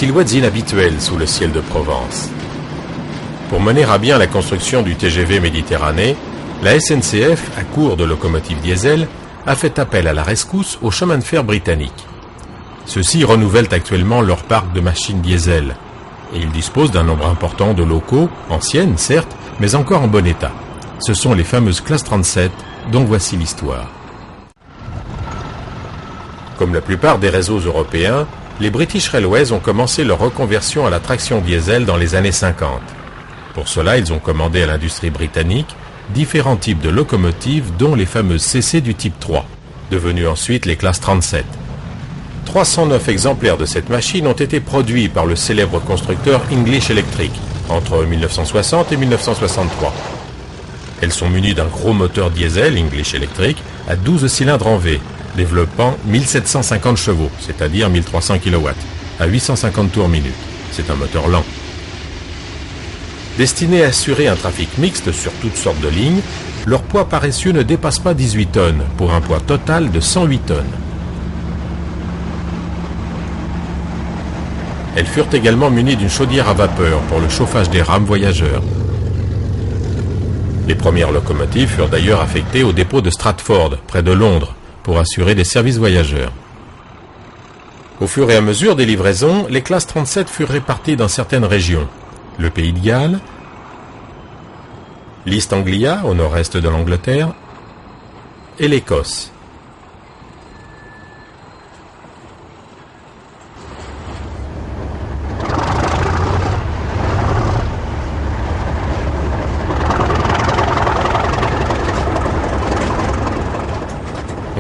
silhouettes inhabituelles sous le ciel de Provence. Pour mener à bien la construction du TGV Méditerranée, la SNCF, à court de locomotives diesel, a fait appel à la rescousse aux chemins de fer britanniques. Ceux-ci renouvellent actuellement leur parc de machines diesel, et ils disposent d'un nombre important de locaux, anciennes certes, mais encore en bon état. Ce sont les fameuses classes 37, dont voici l'histoire. Comme la plupart des réseaux européens, les British Railways ont commencé leur reconversion à la traction diesel dans les années 50. Pour cela, ils ont commandé à l'industrie britannique différents types de locomotives, dont les fameuses CC du type 3, devenues ensuite les classes 37. 309 exemplaires de cette machine ont été produits par le célèbre constructeur English Electric entre 1960 et 1963. Elles sont munies d'un gros moteur diesel English Electric à 12 cylindres en V, développant 1750 chevaux, c'est-à-dire 1300 kW, à 850 tours minute. C'est un moteur lent. Destinés à assurer un trafic mixte sur toutes sortes de lignes, leur poids paresseux ne dépasse pas 18 tonnes, pour un poids total de 108 tonnes. Elles furent également munies d'une chaudière à vapeur pour le chauffage des rames voyageurs. Les premières locomotives furent d'ailleurs affectées au dépôt de Stratford, près de Londres, pour assurer des services voyageurs. Au fur et à mesure des livraisons, les classes 37 furent réparties dans certaines régions. Le Pays de Galles, l'East Anglia, au nord-est de l'Angleterre, et l'Écosse.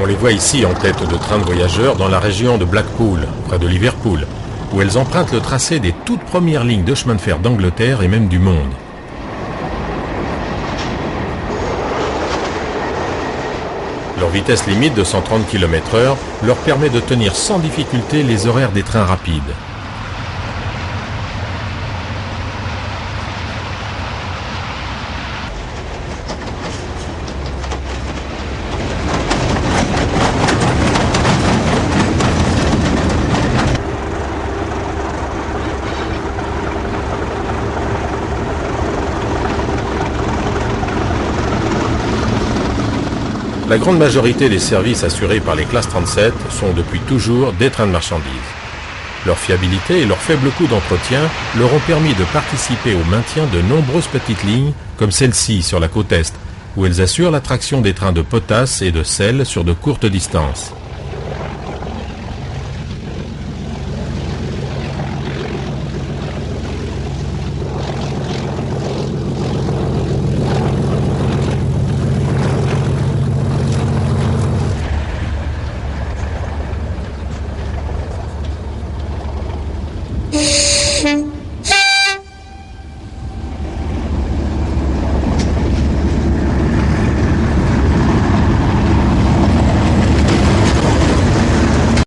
On les voit ici en tête de train de voyageurs dans la région de Blackpool, près de Liverpool, où elles empruntent le tracé des toutes premières lignes de chemin de fer d'Angleterre et même du monde. Leur vitesse limite de 130 km/h leur permet de tenir sans difficulté les horaires des trains rapides. La grande majorité des services assurés par les classes 37 sont depuis toujours des trains de marchandises. Leur fiabilité et leur faible coût d'entretien leur ont permis de participer au maintien de nombreuses petites lignes, comme celle-ci sur la côte Est, où elles assurent la traction des trains de potasse et de sel sur de courtes distances.